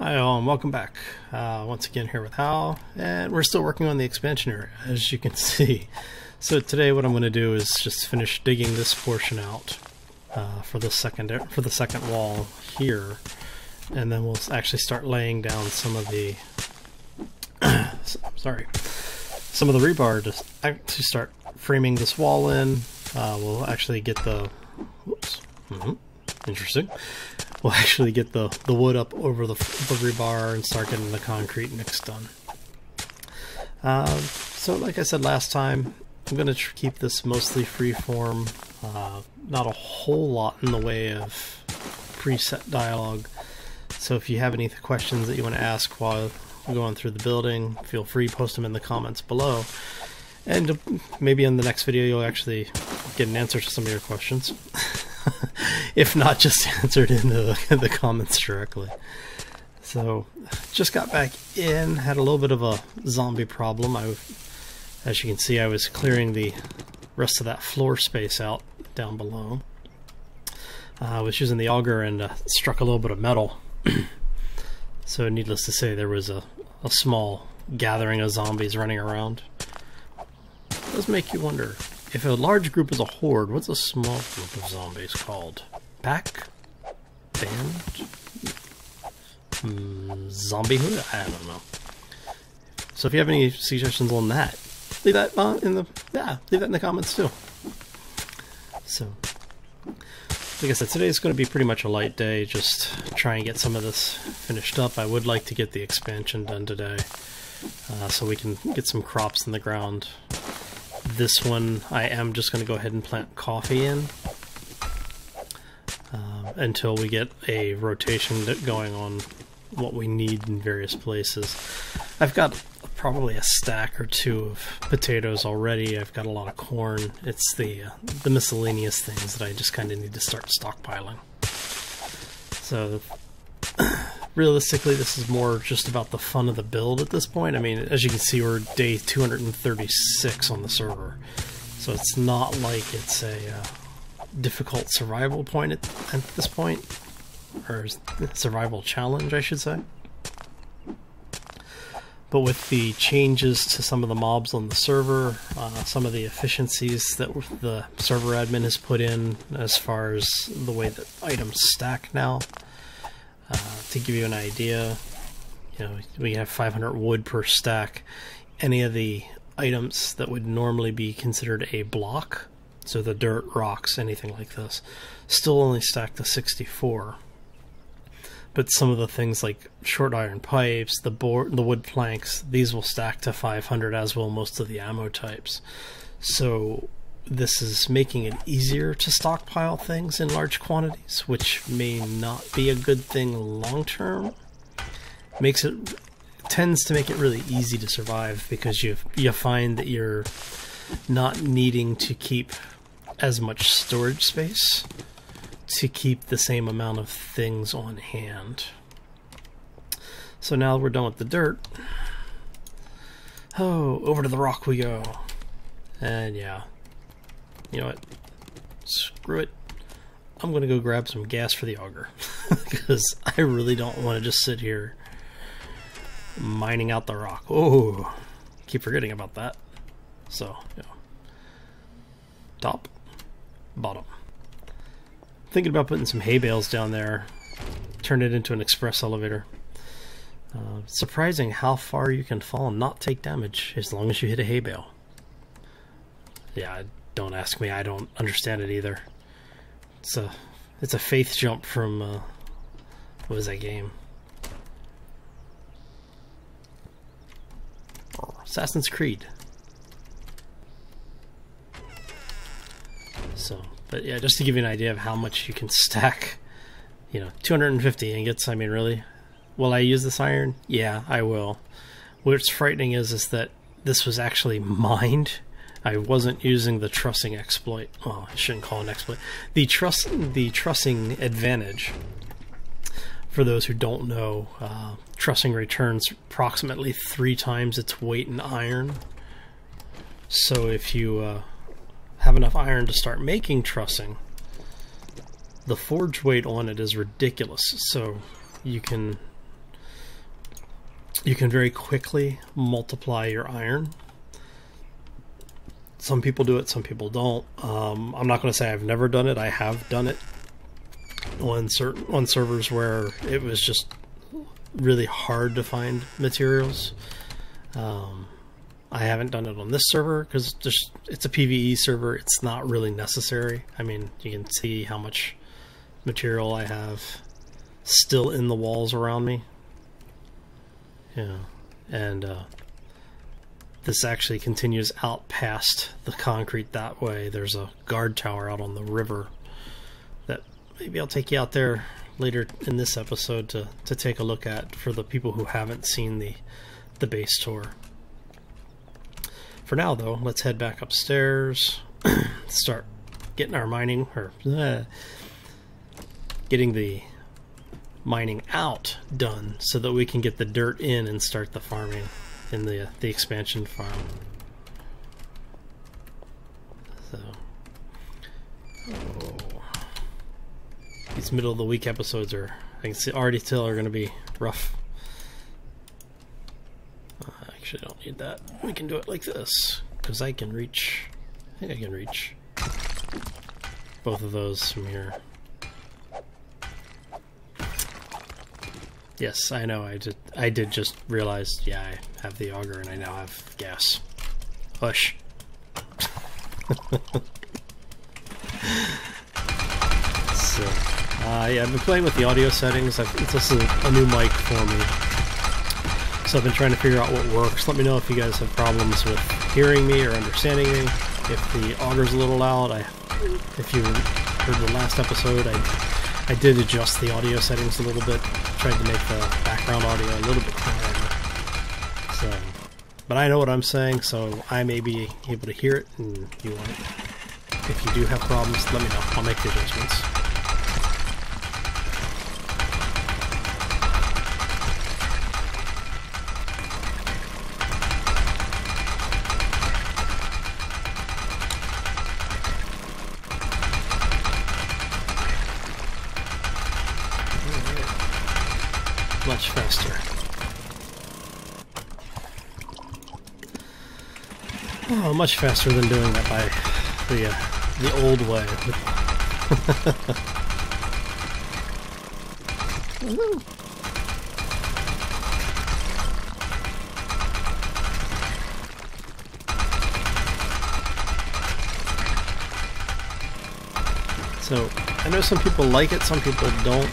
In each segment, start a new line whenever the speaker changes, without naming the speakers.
Hi all, and welcome back. Once again here with Hal, and we're still working on the expansion area, as you can see. So today what I'm going to do is just finish digging this portion out for the second wall here, and then we'll actually start laying down some of the some of the rebar to actually start framing this wall in. We'll actually get the interesting. We'll actually get the wood up over the rebar and start getting the concrete mix done. So like I said last time, I'm going to keep this mostly freeform. Not a whole lot in the way of preset dialogue. So if you have any questions that you want to ask while we're going through the building, feel free to post them in the comments below. And maybe in the next video you'll actually get an answer to some of your questions. If not, just answered in the comments directly. So, just got back in, had a little bit of a zombie problem. As you can see, I was clearing the rest of that floor space out down below. I was using the auger and struck a little bit of metal. So needless to say, there was a small gathering of zombies running around. It does make you wonder, if a large group is a horde, what's a small group of zombies called? Pack? Band? Zombiehood? I don't know. So if you have any suggestions on that, leave that in the comments too. So, like I said, today's going to be pretty much a light day. Just try and get some of this finished up. I would like to get the expansion done today, so we can get some crops in the ground. This one, I am just going to go ahead and plant coffee in until we get a rotation going on what we need in various places. I've got probably a stack or two of potatoes already. I've got a lot of corn. It's the miscellaneous things that I just kind of need to start stockpiling. So realistically, this is more just about the fun of the build at this point. I mean, as you can see, we're day 236 on the server, so it's not like it's a difficult survival point at this point, or survival challenge, I should say. But with the changes to some of the mobs on the server, some of the efficiencies that the server admin has put in as far as the way that items stack now, to give you an idea, you know, we have 500 wood per stack. Any of the items that would normally be considered a block, so the dirt, rocks, anything like this, still only stack to 64. But some of the things like short iron pipes, the wood planks, these will stack to 500, as will most of the ammo types. So this is making it easier to stockpile things in large quantities, which may not be a good thing long term. Tends to make it really easy to survive, because you find that you're not needing to keep as much storage space to keep the same amount of things on hand. So now we're done with the dirt. Oh, over to the rock we go. And yeah, you know what? Screw it. I'm gonna go grab some gas for the auger, because I really don't want to just sit here mining out the rock. Oh, keep forgetting about that. So, yeah. Top, bottom. Thinking about putting some hay bales down there, turn it into an express elevator. Surprising how far you can fall and not take damage as long as you hit a hay bale. Yeah, don't ask me, I don't understand it either. It's a faith jump from what was that game? Assassin's Creed. So, but yeah, just to give you an idea of how much you can stack, you know, 250 ingots. I mean, really? Will I use this iron? Yeah, I will. What's frightening is that this was actually mined. I wasn't using the trussing exploit. Well, I shouldn't call it an exploit. The trussing advantage. For those who don't know, trussing returns approximately 3 times its weight in iron. So if you have enough iron to start making trussing, the forge weight on it is ridiculous. So you can you can very quickly multiply your iron. Some people do it, some people don't. I'm not going to say I've never done it. I have done it on servers where it was just really hard to find materials. I haven't done it on this server because it's a PvE server. It's not really necessary. I mean, you can see how much material I have still in the walls around me. Yeah, and this actually continues out past the concrete that way. There's a guard tower out on the river that maybe I'll take you out there later in this episode to take a look at for the people who haven't seen the base tour. For now, though, let's head back upstairs, start getting our mining, or getting the mining out done so that we can get the dirt in and start the farming in the expansion farm. So, these middle of the week episodes are, I can see, already tell, are going to be rough. Actually, I don't need that. We can do it like this because I can reach. I think I can reach both of those from here. Yes, I know. I did just realize. Yeah, I have the auger and I now have gas. Hush. So, yeah, I've been playing with the audio settings. This is a new mic for me. So I've been trying to figure out what works. Let me know if you guys have problems with hearing me or understanding me. If the auger's a little loud, if you heard the last episode, I did adjust the audio settings a little bit. Tried to make the background audio a little bit quieter. So, but I know what I'm saying, so I may be able to hear it, and you want it. If you do have problems, let me know. I'll make the adjustments. Much faster. Oh, much faster than doing that by the old way. So, I know some people like it, some people don't.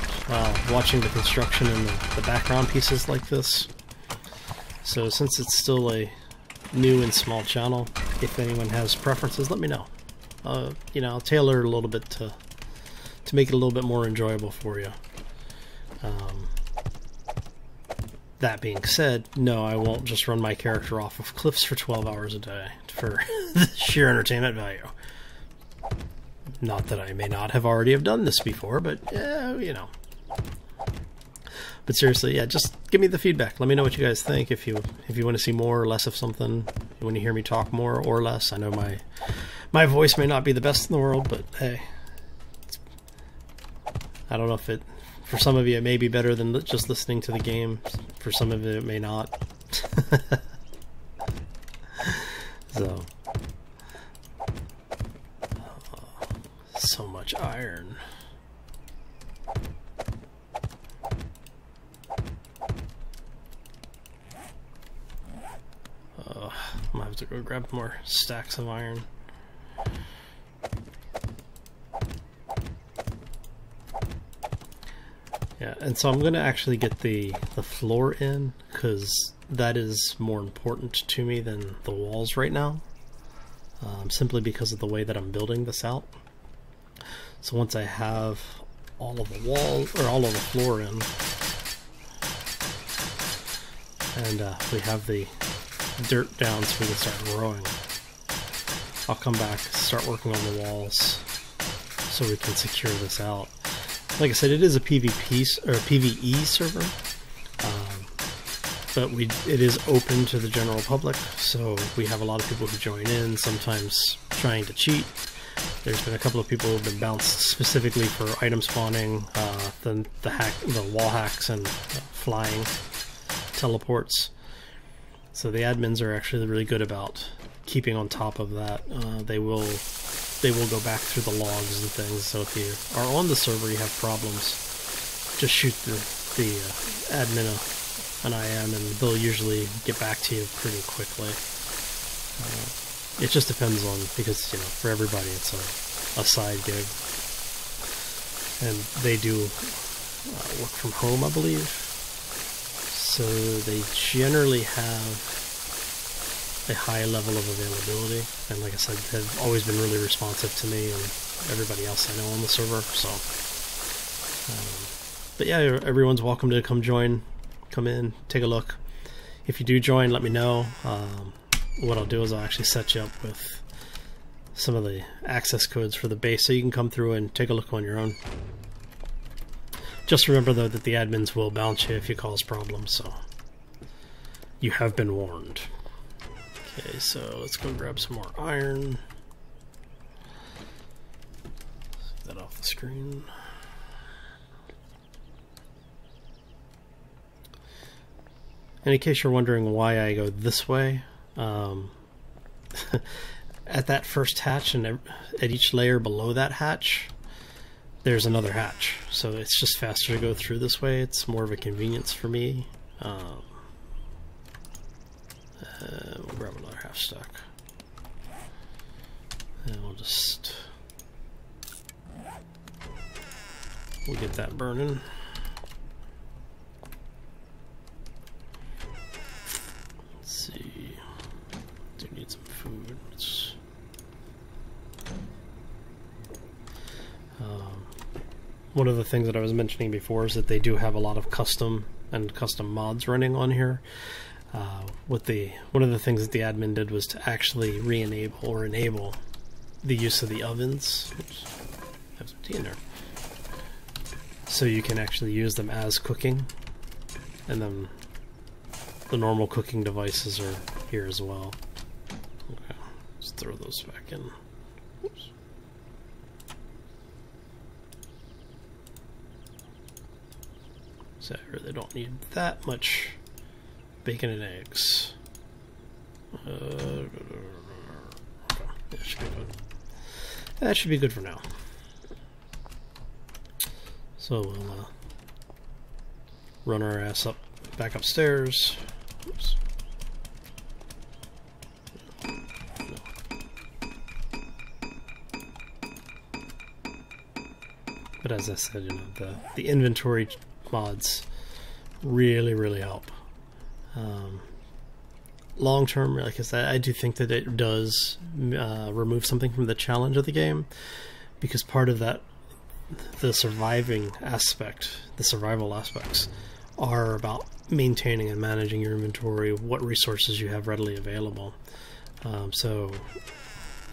Watching the construction and the background pieces like this. So since it's still a new and small channel, if anyone has preferences, let me know. You know, I'll tailor it a little bit to make it a little bit more enjoyable for you. That being said, no, I won't just run my character off of cliffs for 12 hours a day for sheer entertainment value. Not that I may not have already have done this before, but you know. But seriously, yeah, just give me the feedback. Let me know what you guys think. If you want to see more or less of something, you want to hear me talk more or less. I know my voice may not be the best in the world, but hey, I don't know if it, for some of you, it may be better than just listening to the game. For some of it may not. So, so much iron. I'm gonna have to go grab more stacks of iron. Yeah, and so I'm gonna actually get the floor in, because that is more important to me than the walls right now, simply because of the way that I'm building this out. So once I have all of the wall, or all of the floor in, and we have the dirt down so we can start growing, I'll come back, start working on the walls so we can secure this out. Like I said, it is a PvP or PvE server, but it is open to the general public, so we have a lot of people who join in, sometimes trying to cheat. There's been a couple of people who have been bounced specifically for item spawning, the wall hacks and flying. teleports. So the admins are actually really good about keeping on top of that. They will go back through the logs and things. So if you are on the server, you have problems, just shoot the admin an IM, and they'll usually get back to you pretty quickly. It just depends on, because you know, for everybody it's a side gig, and they do work from home, I believe. So they generally have a high level of availability, and like I said, they've always been really responsive to me and everybody else I know on the server. So, but yeah, everyone's welcome to come join, come in, take a look. If you do join, let me know. What I'll do is I'll actually set you up with some of the access codes for the base, so you can come through and take a look on your own. Just remember though that the admins will bounce you if you cause problems, so you have been warned. Okay, so let's go grab some more iron. Get that off the screen. And in case you're wondering why I go this way, at that first hatch and at each layer below that hatch, there's another hatch. So it's just faster to go through this way. It's more of a convenience for me. We'll grab another half stack. And we'll get that burning. Let's see. Do need some food. One of the things that I was mentioning before is that they do have a lot of custom mods running on here. One of the things that the admin did was to actually re-enable or enable the use of the ovens. Oops, I have some tea in there. So you can actually use them as cooking, and then the normal cooking devices are here as well. Okay, let's throw those back in. Oops. So I really don't need that much bacon and eggs. Okay. That should be good. That should be good for now. So we'll run our ass back upstairs. Oops. No. But as I said, you know, the inventory mods really help. Long term, like I said, I do think that it does remove something from the challenge of the game, because part of that, the survival aspects are about maintaining and managing your inventory, what resources you have readily available. So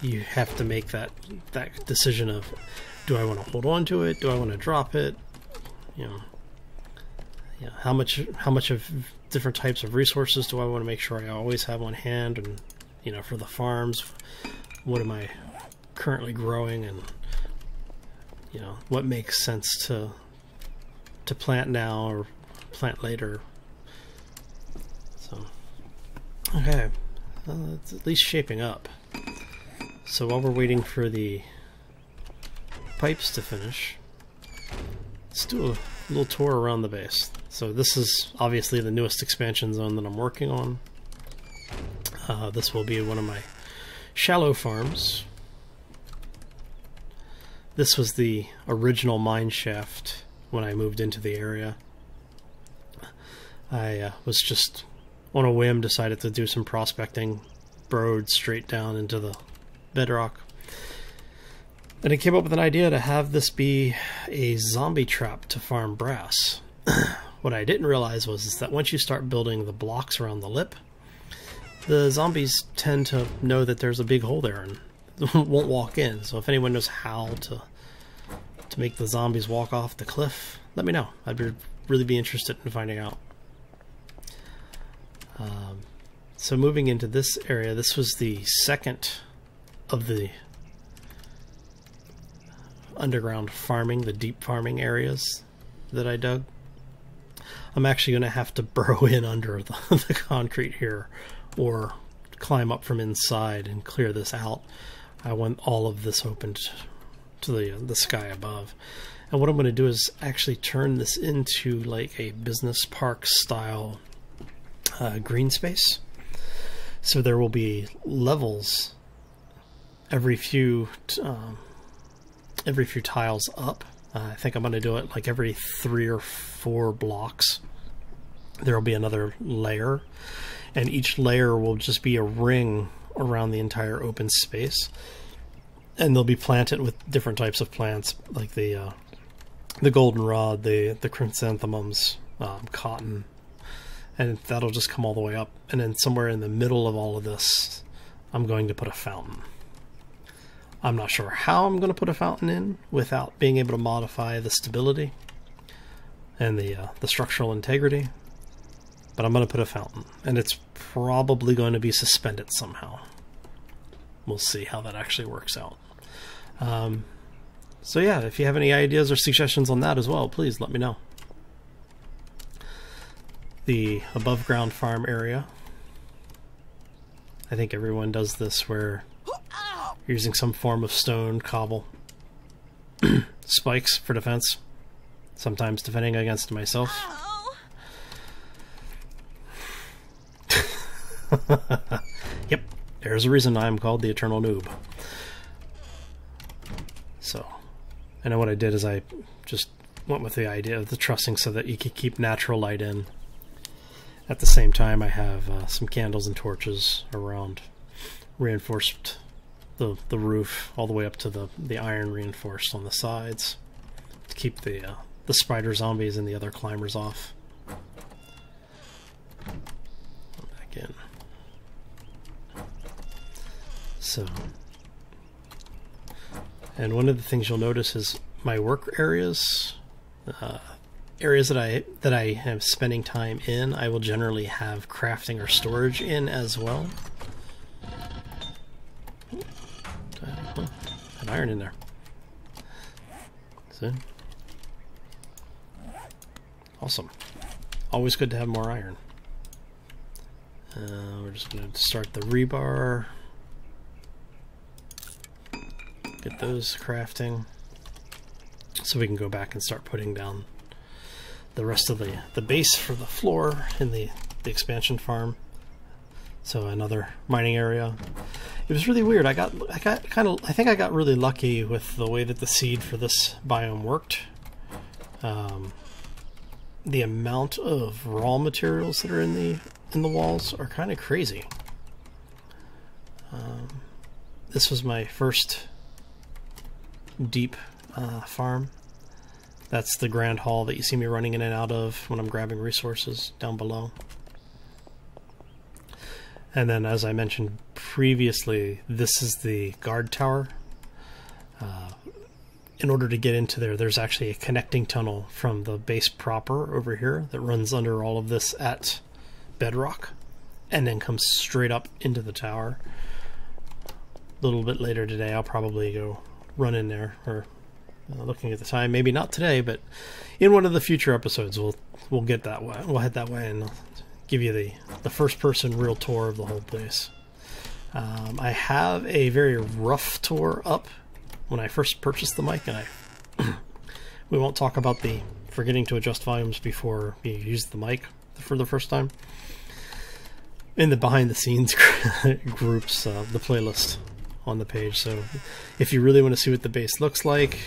you have to make that decision of, do I want to hold on to it? Do I want to drop it? You know, how much of different types of resources do I want to make sure I always have on hand? And you know, for the farms, what am I currently growing, and you know, what makes sense to plant now or plant later. So okay, it's at least shaping up. So while we're waiting for the pipes to finish, let's do a little tour around the base. So this is obviously the newest expansion zone that I'm working on. This will be one of my shallow farms. This was the original mine shaft when I moved into the area. I was just on a whim decided to do some prospecting, burrowed straight down into the bedrock. And I came up with an idea to have this be a zombie trap to farm brass. What I didn't realize was that once you start building the blocks around the lip, the zombies tend to know that there's a big hole there and won't walk in. So if anyone knows how to make the zombies walk off the cliff, let me know. I'd really be interested in finding out. So moving into this area, this was the second of the underground farming, the deep farming areas that I dug. I'm actually going to have to burrow in under the concrete here, or climb up from inside and clear this out. I want all of this opened to the sky above. And what I'm going to do is actually turn this into like a business park style green space. So there will be levels every few tiles up. I think I'm going to do it like every 3 or 4 blocks. There will be another layer, and each layer will just be a ring around the entire open space. And they'll be planted with different types of plants, like the goldenrod, the chrysanthemums, cotton, and that'll just come all the way up. And then somewhere in the middle of all of this, I'm going to put a fountain. I'm not sure how I'm going to put a fountain in without being able to modify the stability and the structural integrity, but I'm going to put a fountain, and it's probably going to be suspended somehow. We'll see how that actually works out. So yeah, if you have any ideas or suggestions on that as well, please let me know. The above ground farm area, I think everyone does this where you're using some form of stone, cobble, spikes for defense, sometimes defending against myself. Yep, there's a reason I'm called the Eternal Noob. So, and then what I did is I just went with the idea of the trussing so that you could keep natural light in. At the same time, I have some candles and torches around, reinforced the roof all the way up to the iron reinforced on the sides to keep the spider zombies and the other climbers off. Back in. So, and one of the things you'll notice is my work areas, areas that I am spending time in, I will generally have crafting or storage in as well. An iron in there. See? Awesome. Always good to have more iron. We're just going to start the rebar. Get those crafting. So we can go back and start putting down the rest of the base for the floor in the expansion farm. So another mining area. It was really weird. I think I got really lucky with the way that the seed for this biome worked. The amount of raw materials that are in the walls are kind of crazy. This was my first deep farm. That's the grand hall that you see me running in and out of when I'm grabbing resources down below. And then, as I mentioned previously, this is the guard tower. In order to get into there, there's actually a connecting tunnel from the base proper over here that runs under all of this at bedrock and then comes straight up into the tower. A little bit later today, I'll probably go run in there, or looking at the time, maybe not today, but in one of the future episodes, we'll get that way. We'll head that way and give you the first-person real tour of the whole place. I have a very rough tour up when I first purchased the mic, and we won't talk about the forgetting to adjust volumes before you use the mic for the first time. In the behind-the-scenes groups, the playlist on the page. So if you really want to see what the bass looks like,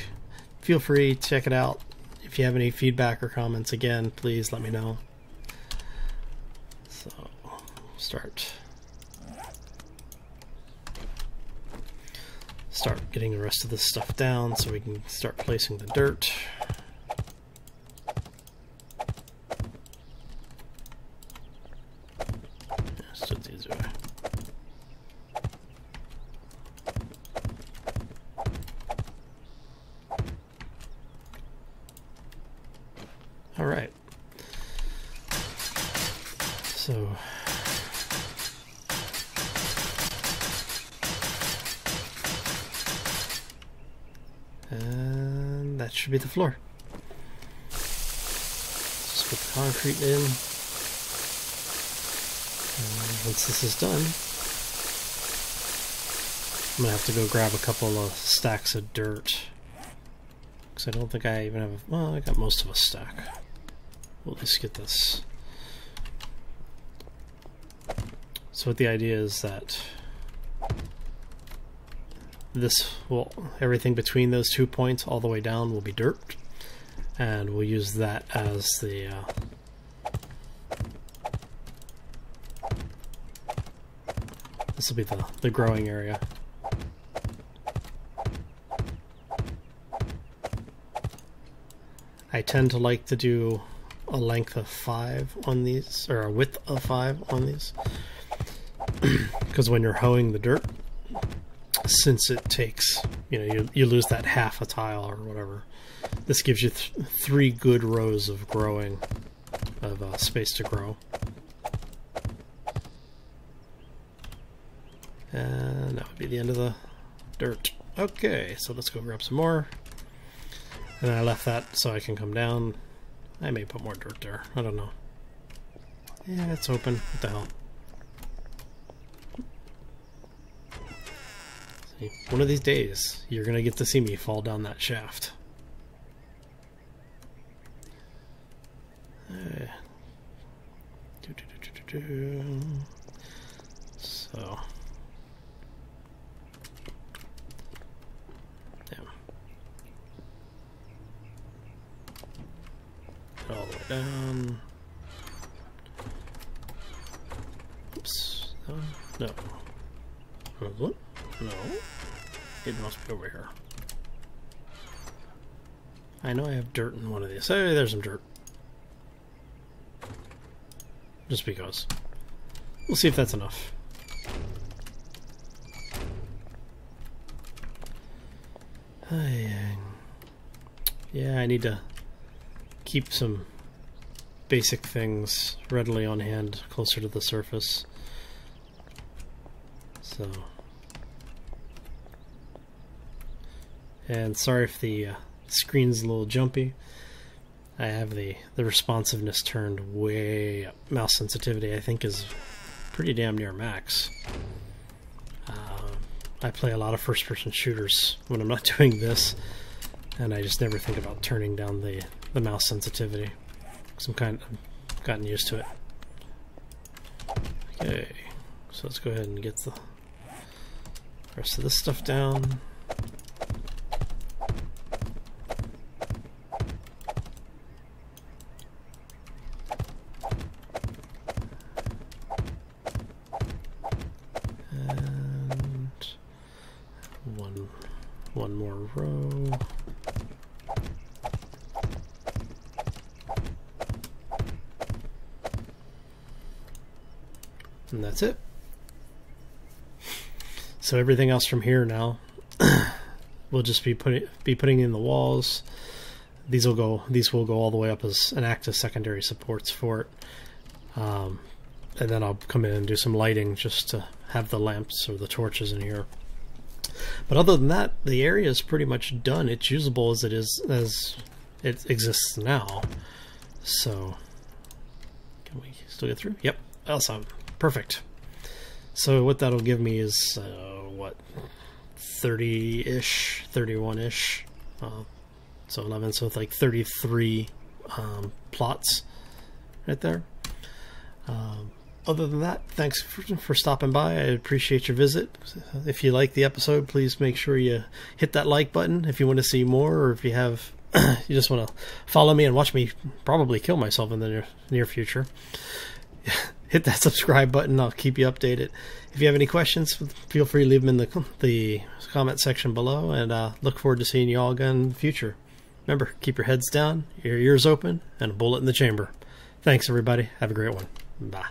feel free to check it out. If you have any feedback or comments, again, please let me know. So start getting the rest of this stuff down so we can start placing the dirt. Let's do it easier. All right. So and that should be the floor. Just put the concrete in. And once this is done, I'm going to have to go grab a couple of stacks of dirt. Because I don't think I even have... Well, I got most of a stack. We'll just get this. So what the idea is that this will... Everything between those 2 points all the way down will be dirt. And we'll use that as the... this will be the growing area. I tend to like to do a length of 5 on these, or a width of 5 on these, because when you're hoeing the dirt, since it takes, you lose that half a tile or whatever, this gives you 3 good rows of growing, of space to grow. And that would be the end of the dirt. Okay, so let's go grab some more. And I left that so I can come down. I may put more dirt there. I don't know. Yeah, it's open. What the hell? See, one of these days, you're going to get to see me fall down that shaft. So... all the way down. Oops. No. What? No. It must be over here. I know I have dirt in one of these. Hey, there's some dirt. Just because. We'll see if that's enough. Yeah, I need to keep some basic things readily on hand closer to the surface. So, and sorry if the screen's a little jumpy. I have the responsiveness turned way up. Mouse sensitivity I think is pretty damn near max. I play a lot of first-person shooters when I'm not doing this, and I just never think about turning down the mouse sensitivity, because I've gotten used to it. Okay, so let's go ahead and get the rest of this stuff down. And one more row. And that's it. So everything else from here now, we'll just be putting in the walls. These will go all the way up as an active secondary supports for it. And then I'll come in and do some lighting just to have the lamps or the torches in here. But other than that, the area is pretty much done. It's usable as it exists now. So can we still get through? Yep. Awesome. Perfect. So what that'll give me is what, 30-ish, 31-ish. So 11, so it's like 33 plots right there. Other than that, thanks for stopping by. I appreciate your visit. If you like the episode, please make sure you hit that like button if you want to see more, or if you have you just want to follow me and watch me probably kill myself in the near future. Hit that subscribe button. I'll keep you updated. If you have any questions, feel free to leave them in the comment section below, and look forward to seeing you all again in the future. Remember, keep your heads down, your ears open, and a bullet in the chamber. Thanks, everybody. Have a great one. Bye.